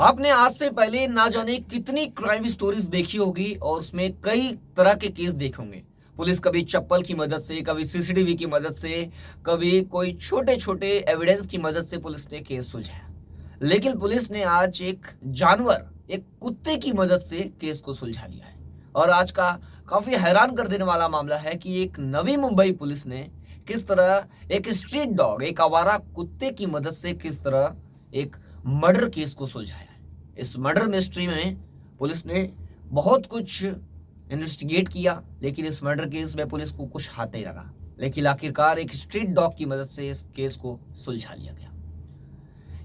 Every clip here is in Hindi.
आपने आज से पहले ना जाने कितनी क्राइम स्टोरीज देखी होगी और उसमें कई तरह के केस देखे होंगे। पुलिस कभी चप्पल की मदद से, कभी सीसीटीवी की मदद से, कभी कोई छोटे छोटे एविडेंस की मदद से पुलिस ने केस सुलझाया। लेकिन पुलिस ने आज एक जानवर, एक कुत्ते की मदद से केस को सुलझा लिया है। और आज का काफी हैरान कर देने वाला मामला है कि एक नवी मुंबई पुलिस ने किस तरह एक स्ट्रीट डॉग, एक आवारा कुत्ते की मदद से किस तरह एक मर्डर केस को सुलझाया। इस मर्डर मिस्ट्री में पुलिस ने बहुत कुछ इन्वेस्टिगेट किया, लेकिन इस मर्डर केस में पुलिस को कुछ हाथ नहीं लगा। लेकिन आखिरकार एक स्ट्रीट डॉग की मदद से इस केस को सुलझा लिया गया।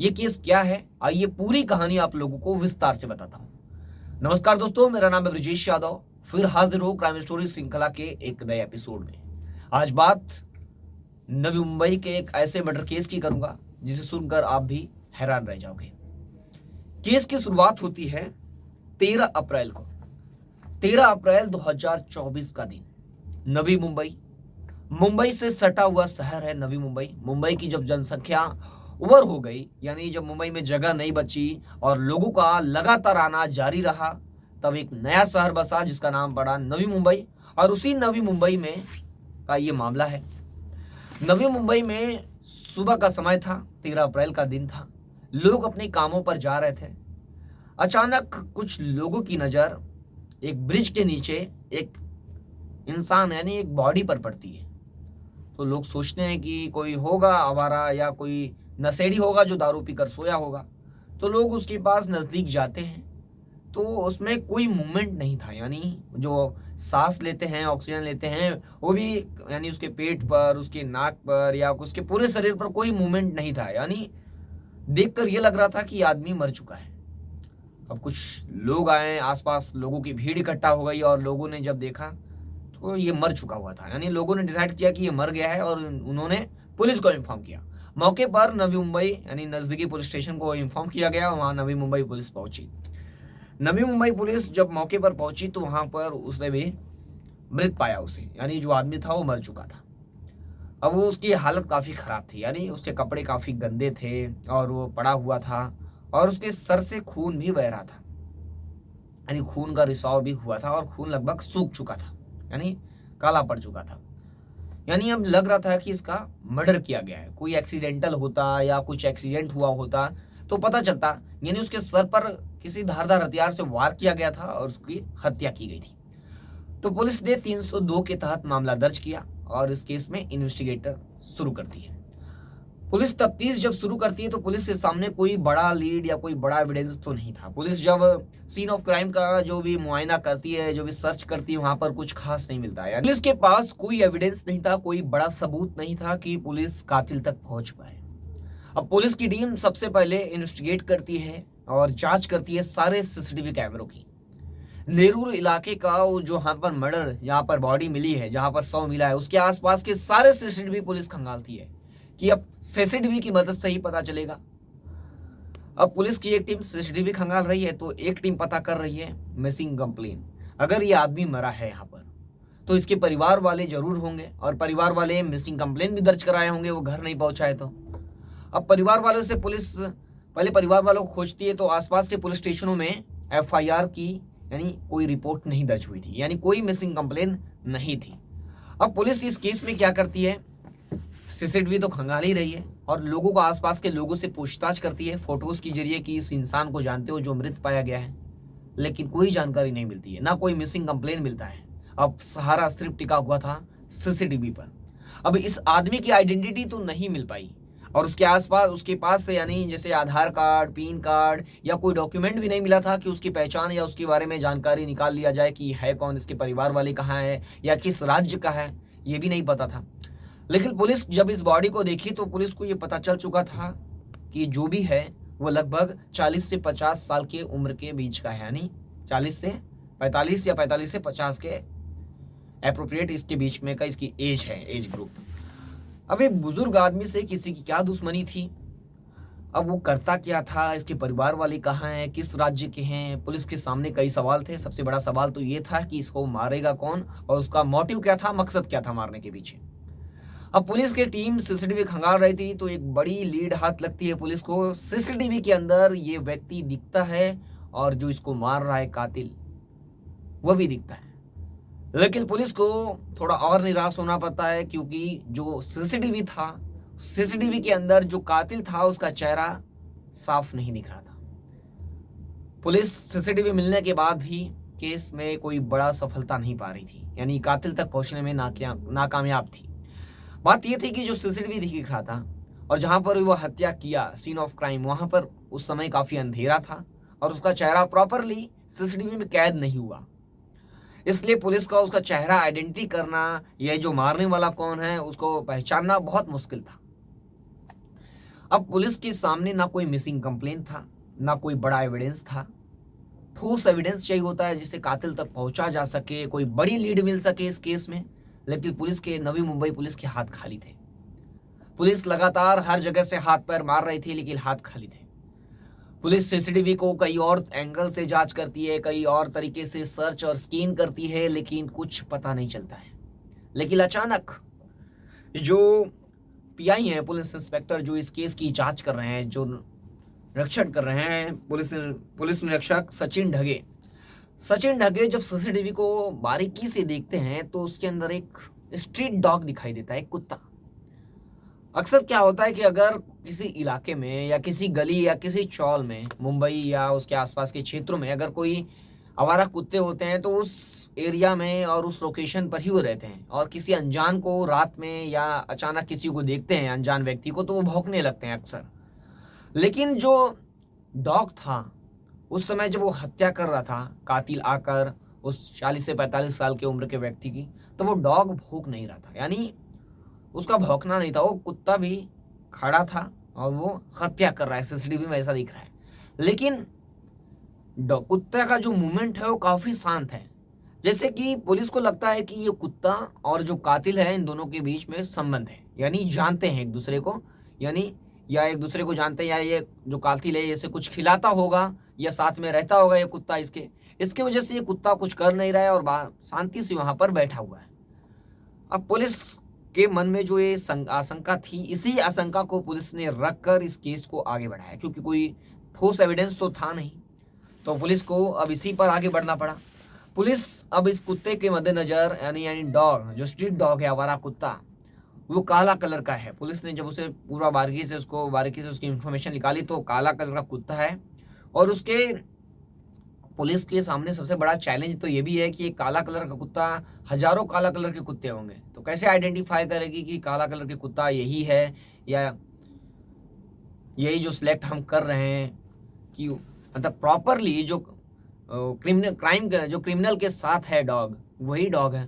ये केस क्या है, आइए पूरी कहानी आप लोगों को विस्तार से बताता हूं। नमस्कार दोस्तों, मेरा नाम है ब्रजेश यादव। फिर हाजिर हो क्राइम स्टोरी श्रृंखला के एक नए एपिसोड में। आज बात नवी मुंबई के एक ऐसे मर्डर केस की करूंगा जिसे सुनकर आप भी हैरान रह जाओगे। केस की शुरुआत होती है 13 अप्रैल को। 13 अप्रैल 2024 का दिन, नवी मुंबई, मुंबई से सटा हुआ शहर है नवी मुंबई। मुंबई की जब जनसंख्या ओवर हो गई, यानी जब मुंबई में जगह नहीं बची और लोगों का लगातार आना जारी रहा, तब एक नया शहर बसा जिसका नाम पड़ा नवी मुंबई। और उसी नवी मुंबई में का ये मामला है। नवी मुंबई में सुबह का समय था, 13 अप्रैल का दिन था। लोग अपने कामों पर जा रहे थे। अचानक कुछ लोगों की नज़र एक ब्रिज के नीचे एक इंसान यानी एक बॉडी पर पड़ती है। तो लोग सोचते हैं कि कोई होगा आवारा या कोई नशेड़ी होगा जो दारू पीकर सोया होगा। तो लोग उसके पास नज़दीक जाते हैं तो उसमें कोई मूवमेंट नहीं था, यानी जो सांस लेते हैं, ऑक्सीजन लेते हैं, वो भी यानी उसके पेट पर, उसके नाक पर या उसके पूरे शरीर पर कोई मूवमेंट नहीं था। यानी देखकर ये लग रहा था कि आदमी मर चुका है। अब कुछ लोग आए, आसपास लोगों की भीड़ इकट्ठा हो गई और लोगों ने जब देखा तो ये मर चुका हुआ था। यानी लोगों ने डिसाइड किया कि ये मर गया है और उन्होंने पुलिस को इन्फॉर्म किया। मौके पर नवी मुंबई यानी नज़दीकी पुलिस स्टेशन को इन्फॉर्म किया गया। वहाँ नवी मुंबई पुलिस पहुंची। नवी मुंबई पुलिस जब मौके पर पहुंची तो वहाँ पर उसने भी मृत पाया उसे, यानी जो आदमी था वो मर चुका था। अब वो उसकी हालत काफ़ी ख़राब थी, यानी उसके कपड़े काफ़ी गंदे थे और वो पड़ा हुआ था और उसके सर से खून भी बह रहा था, यानी खून का रिसाव भी हुआ था और खून लगभग सूख चुका था, यानी काला पड़ चुका था। यानी अब लग रहा था कि इसका मर्डर किया गया है। कोई एक्सीडेंटल होता या कुछ एक्सीडेंट हुआ होता तो पता चलता, यानी उसके सर पर किसी धारदार हथियार से वार किया गया था और उसकी हत्या की गई थी। तो पुलिस ने 302 के तहत मामला दर्ज किया और इस केस में इन्वेस्टिगेटर शुरू करती है। पुलिस तफ्तीश जब शुरू करती है तो पुलिस के सामने कोई बड़ा लीड या कोई बड़ा एविडेंस तो नहीं था। पुलिस जब सीन ऑफ क्राइम का जो भी मुआयना करती है, जो भी सर्च करती है, वहां पर कुछ खास नहीं मिलता है। पुलिस के पास कोई एविडेंस नहीं था, कोई बड़ा सबूत नहीं था कि पुलिस कातिल तक पहुंच पाए। अब पुलिस की टीम सबसे पहले इन्वेस्टिगेट करती है और जांच करती है सारे सीसीटीवी कैमरों की। नेरूल इलाके का वो जो यहाँ पर मर्डर, यहाँ पर बॉडी मिली है, जहाँ पर शव मिला है, उसके आसपास के सारे सीसीटीवी पुलिस खंगालती है कि अब सीसीटीवी की मदद से ही पता चलेगा। अब पुलिस की एक टीम सीसीटीवी खंगाल रही है तो एक टीम पता कर रही है मिसिंग कंप्लेन। अगर ये आदमी मरा है यहाँ पर तो इसके परिवार वाले जरूर होंगे और परिवार वाले मिसिंग कंप्लेन भी दर्ज कराए होंगे, वो घर नहीं पहुंचाए तो। अब परिवार वालों से पुलिस पहले परिवार वालों को खोजती है तो आसपास के पुलिस स्टेशनों में एफआईआर की यानी कोई रिपोर्ट नहीं दर्ज हुई थी, यानी कोई मिसिंग कंप्लेन नहीं थी। अब पुलिस इस केस में क्या करती है, सीसीटीवी तो खंगाल ही रही है और लोगों को, आसपास के लोगों से पूछताछ करती है फोटोज के जरिए कि इस इंसान को जानते हो जो मृत पाया गया है, लेकिन कोई जानकारी नहीं मिलती है, ना कोई मिसिंग कंप्लेन मिलता है। अब सहारा सिर्फ टिका हुआ था सीसीटीवी पर। अब इस आदमी की आइडेंटिटी तो नहीं मिल पाई और उसके आसपास उसके पास से यानी जैसे आधार कार्ड, पैन कार्ड या कोई डॉक्यूमेंट भी नहीं मिला था कि उसकी पहचान या उसके बारे में जानकारी निकाल लिया जाए कि है कौन, इसके परिवार वाले कहाँ है या किस राज्य का है, ये भी नहीं पता था। लेकिन पुलिस जब इस बॉडी को देखी तो पुलिस को ये पता चल चुका था कि जो भी है वो लगभग 40 से 50 साल के उम्र के बीच का है, यानी 40 से 45 या 45 से 50 के एप्रोप्रिएट इसके बीच में का इसकी एज है, एज ग्रुप। अब एक बुजुर्ग आदमी से किसी की क्या दुश्मनी थी, अब वो करता क्या था, इसके परिवार वाले कहाँ हैं, किस राज्य के हैं, पुलिस के सामने कई सवाल थे। सबसे बड़ा सवाल तो ये था कि इसको मारेगा कौन और उसका मोटिव क्या था, मकसद क्या था मारने के पीछे। अब पुलिस की टीम सीसीटीवी खंगाल रही थी तो एक बड़ी लीड हाथ लगती है पुलिस को। सीसीटीवी के अंदर ये व्यक्ति दिखता है और जो इसको मार रहा है कातिल वो भी दिखता है। लेकिन पुलिस को थोड़ा और निराश होना पड़ता है क्योंकि जो सीसीटीवी था, सीसीटीवी के अंदर जो कातिल था उसका चेहरा साफ नहीं दिख रहा था। पुलिस सीसीटीवी मिलने के बाद भी केस में कोई बड़ा सफलता नहीं पा रही थी, यानी कातिल तक पहुंचने में नाकामयाब थी। बात यह थी कि जो सीसीटीवी दिख रहा था और जहां पर वो हत्या किया, सीन ऑफ क्राइम, वहां पर उस समय काफी अंधेरा था और उसका चेहरा प्रॉपरली सीसीटीवी में कैद नहीं हुआ। इसलिए पुलिस का उसका चेहरा आइडेंटिटी करना, यह जो मारने वाला कौन है उसको पहचानना बहुत मुश्किल था। अब पुलिस के सामने ना कोई मिसिंग कंप्लेंट था, ना कोई बड़ा एविडेंस था। ठोस एविडेंस चाहिए होता है जिससे कातिल तक पहुंचा जा सके, कोई बड़ी लीड मिल सके इस केस में। लेकिन पुलिस के, नवी मुंबई पुलिस के हाथ खाली थे। पुलिस लगातार हर जगह से हाथ पैर मार रही थी लेकिन हाथ खाली थे। पुलिस सीसीटीवी को कई और एंगल से जांच करती है, कई और तरीके से सर्च और स्कैन करती है, लेकिन कुछ पता नहीं चलता है। लेकिन अचानक जो पीआई हैं, पुलिस इंस्पेक्टर जो इस केस की जांच कर रहे हैं, जो निरीक्षण कर रहे हैं, पुलिस निरीक्षक सचिन ढगे जब सीसीटीवी को बारीकी से देखते हैं तो उसके अंदर एक स्ट्रीट डॉग दिखाई देता है, एक कुत्ता। अक्सर क्या होता है कि अगर किसी इलाके में या किसी गली या किसी चौल में, मुंबई या उसके आसपास के क्षेत्रों में अगर कोई आवारा कुत्ते होते हैं तो उस एरिया में और उस लोकेशन पर ही वो रहते हैं, और किसी अनजान को रात में या अचानक किसी को देखते हैं, अनजान व्यक्ति को, तो वो भौंकने लगते हैं अक्सर। लेकिन जो डॉग था उस समय जब वो हत्या कर रहा था, कातिल आकर उस 40 से 45 साल की उम्र के व्यक्ति की, तो वो डॉग भौंक नहीं रहा था, यानी उसका भौंकना नहीं था, वो कुत्ता भी खड़ा था और वो हत्या कर रहा है। सीसीटीवी में ऐसा दिख रहा है। लेकिन कुत्ते का जो मूवमेंट है वो काफी शांत है, जैसे कि पुलिस को लगता है कि ये कुत्ता और जो कातिल है इन दोनों के बीच में संबंध है, यानी जानते हैं एक दूसरे को, यानी या एक दूसरे को जानते हैं, या ये जो कातिल है इसे कुछ खिलाता होगा या साथ में रहता होगा ये कुत्ता इसके वजह से ये कुत्ता कुछ कर नहीं रहा है और शांति से वहां पर बैठा हुआ है। अब पुलिस के मन में जो ये आशंका थी, इसी आशंका को पुलिस ने रखकर इस केस को आगे बढ़ाया, क्योंकि कोई ठोस एविडेंस तो था नहीं, तो पुलिस को अब इसी पर आगे बढ़ना पड़ा। पुलिस अब इस कुत्ते के मद्देनजर, यानी डॉग, जो स्ट्रीट डॉग है, आवारा कुत्ता, वो काला कलर का है। पुलिस ने जब उसे पूरा बारीकी से उसकी इंफॉर्मेशन निकाली तो काला कलर का कुत्ता है। और उसके पुलिस के सामने सबसे बड़ा चैलेंज तो ये भी है कि एक काला कलर का कुत्ता, हजारों काला कलर के कुत्ते होंगे, तो कैसे आइडेंटिफाई करेगी कि काला कलर के कुत्ता यही है या यही जो सिलेक्ट हम कर रहे हैं, कि मतलब प्रॉपरली जो क्रिमिनल के साथ है डॉग, वही डॉग है,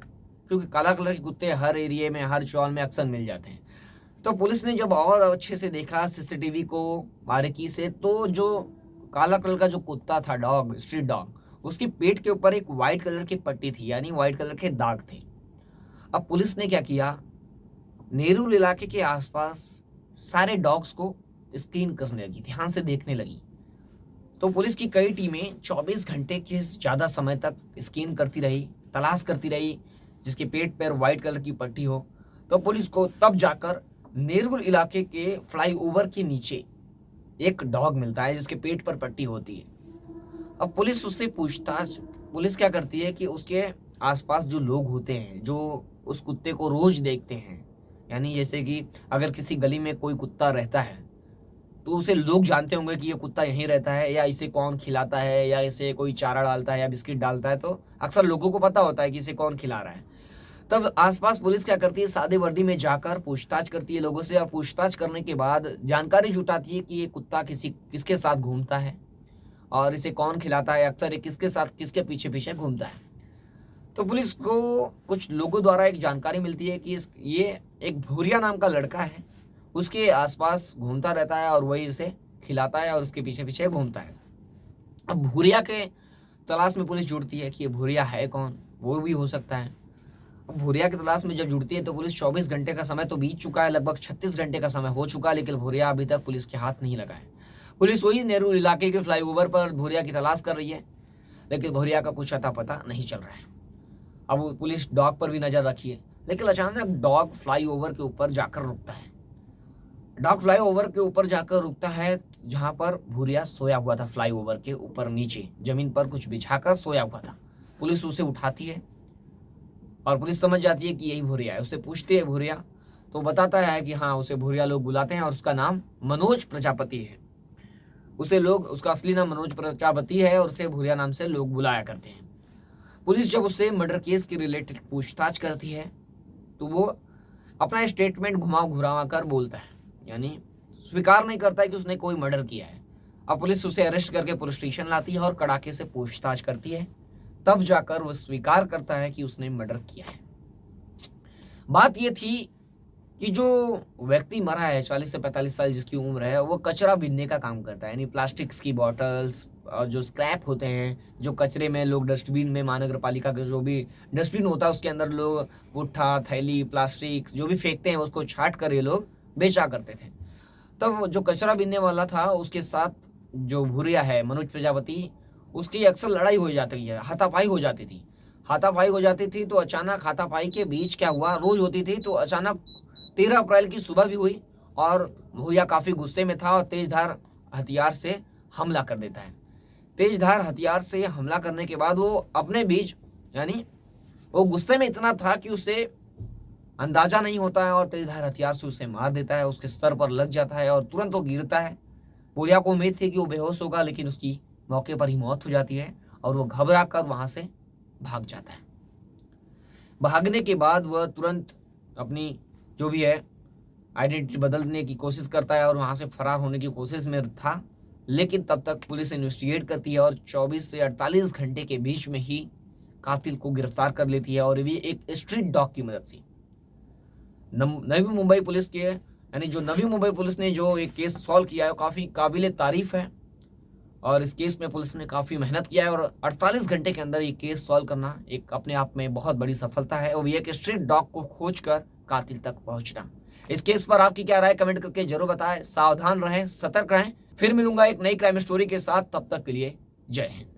क्योंकि काला कलर के कुत्ते हर एरिया में, हर चौल में अक्सर मिल जाते हैं। तो पुलिस ने जब और अच्छे से देखा सीसीटीवी को बारीकी से, तो जो काला कलर का जो कुत्ता था, डॉग, स्ट्रीट डॉग, उसकी पेट के ऊपर एक वाइट कलर की पट्टी थी, यानी वाइट कलर के दाग थे। अब पुलिस ने क्या किया, नेहरू इलाके के आसपास सारे डॉग्स को स्कैन करने लगी, ध्यान से देखने लगी। तो पुलिस की कई टीमें 24 घंटे के ज़्यादा समय तक स्कैन करती रही, तलाश करती रही जिसके पेट पर वाइट कलर की पट्टी हो। तो पुलिस को तब जाकर नेहरू इलाके के फ्लाईओवर के नीचे एक डॉग मिलता है जिसके पेट पर पट्टी होती है। अब पुलिस उससे पूछताछ, पुलिस क्या करती है कि उसके आसपास जो लोग होते हैं जो उस कुत्ते को रोज देखते हैं, यानी जैसे कि अगर किसी गली में कोई कुत्ता रहता है तो उसे लोग जानते होंगे कि ये कुत्ता यहीं रहता है, या इसे कौन खिलाता है, या इसे कोई चारा डालता है या बिस्किट डालता है, तो अक्सर लोगों को पता होता है कि इसे कौन खिला रहा है। तब आसपास पुलिस क्या करती है, सादे वर्दी में जाकर पूछताछ करती है लोगों से, और पूछताछ करने के बाद जानकारी जुटाती है कि ये कुत्ता किसके साथ घूमता है और इसे कौन खिलाता है, अक्सर ये किसके साथ, किसके पीछे पीछे घूमता है। तो पुलिस को कुछ लोगों द्वारा एक जानकारी मिलती है कि ये एक भूरिया नाम का लड़का है, उसके आसपास घूमता रहता है और वही इसे खिलाता है और उसके पीछे पीछे घूमता है। अब भूरिया के तलाश में पुलिस जुड़ती है कि ये भूरिया है कौन, वो भी हो सकता है। अब भूरिया की तलाश में जब जुड़ती है तो पुलिस 24 घंटे का समय तो बीत चुका है, लगभग 36 घंटे का समय हो चुका है, लेकिन भूरिया अभी तक पुलिस के हाथ नहीं लगा है। पुलिस वही नेहरू इलाके के फ्लाईओवर पर भूरिया की तलाश कर रही है, लेकिन भूरिया का कुछ अता पता नहीं चल रहा है। अब पुलिस डॉग पर भी नजर रखी है, लेकिन अचानक डॉग फ्लाईओवर के ऊपर जाकर रुकता है। डॉग फ्लाईओवर के ऊपर जाकर रुकता है जहां पर भूरिया सोया हुआ था, फ्लाईओवर के ऊपर नीचे जमीन पर कुछ बिछाकर सोया हुआ था। पुलिस उसे उठाती है और पुलिस समझ जाती है कि यही भूरिया है। उससे पूछती है भूरिया, तो बताता है कि हाँ, उसे भूरिया लोग बुलाते हैं और उसका नाम मनोज प्रजापति है। उसे लोग, उसका असली नाम मनोज प्रजापति है और उसे भूरिया नाम से लोग बुलाया करते हैं। पुलिस जब उससे मर्डर केस के रिलेटेड पूछताछ करती है तो वो अपना स्टेटमेंट घुमा घुरा कर बोलता है, यानी स्वीकार नहीं करता है कि उसने कोई मर्डर किया है। अब पुलिस उसे अरेस्ट करके पुलिस स्टेशन लाती है और कड़ाके से पूछताछ करती है, तब जाकर वो स्वीकार करता है कि उसने मर्डर किया है। बात ये थी कि जो व्यक्ति मरा है 40 से 45 साल जिसकी उम्र है, वो कचरा बीनने का काम करता है, यानी प्लास्टिक्स की बॉटल्स और जो स्क्रैप होते हैं, जो कचरे में लोग डस्टबिन में, महानगर पालिका का जो भी डस्टबिन होता है उसके अंदर लोग पुट्ठा, थैली, प्लास्टिक जो भी फेंकते हैं उसको छाट कर ये लोग बेचा करते थे। तब जो कचरा बीनने वाला था उसके साथ जो भूरिया है मनोज प्रजापति, उसकी अक्सर लड़ाई हो जाती है, हाथापाई हो जाती थी। हाथापाई हो जाती थी तो अचानक हाथापाई के बीच क्या हुआ, रोज होती थी तो अचानक 13 अप्रैल की सुबह भी हुई और भूरिया काफी गुस्से में था और तेजधार हथियार से हमला कर देता है। तेजधार हथियार से हमला करने के बाद वो अपने बीच, यानी वो गुस्से में इतना था कि उसे अंदाजा नहीं होता है और तेजधार हथियार से उसे मार देता है। उसके सर पर लग जाता है और तुरंत वो गिरता है। भूरिया को उम्मीद थी कि वो बेहोश होगा, लेकिन उसकी मौके पर ही मौत हो जाती है और वो घबरा कर वहां से भाग जाता है। भागने के बाद वह तुरंत अपनी जो भी है आइडेंटिटी बदलने की कोशिश करता है और वहां से फरार होने की कोशिश में था, लेकिन तब तक पुलिस इन्वेस्टिगेट करती है और 24 से 48 घंटे के बीच में ही कातिल को गिरफ्तार कर लेती है और भी एक स्ट्रीट डॉग की मदद से। नवी मुंबई पुलिस के, यानी जो नवी मुंबई पुलिस ने जो एक केस सॉल्व किया है काफ़ी काबिले तारीफ है और इस केस में पुलिस ने काफ़ी मेहनत किया है और 48 घंटे के अंदर ये केस सॉल्व करना एक अपने आप में बहुत बड़ी सफलता है और भी एक स्ट्रीट डॉग को खोज कर कातिल तक पहुंचना। इस केस पर आपकी क्या राय, कमेंट करके जरूर बताएं। सावधान रहें, सतर्क रहें। फिर मिलूंगा एक नई क्राइम स्टोरी के साथ, तब तक के लिए जय हिंद।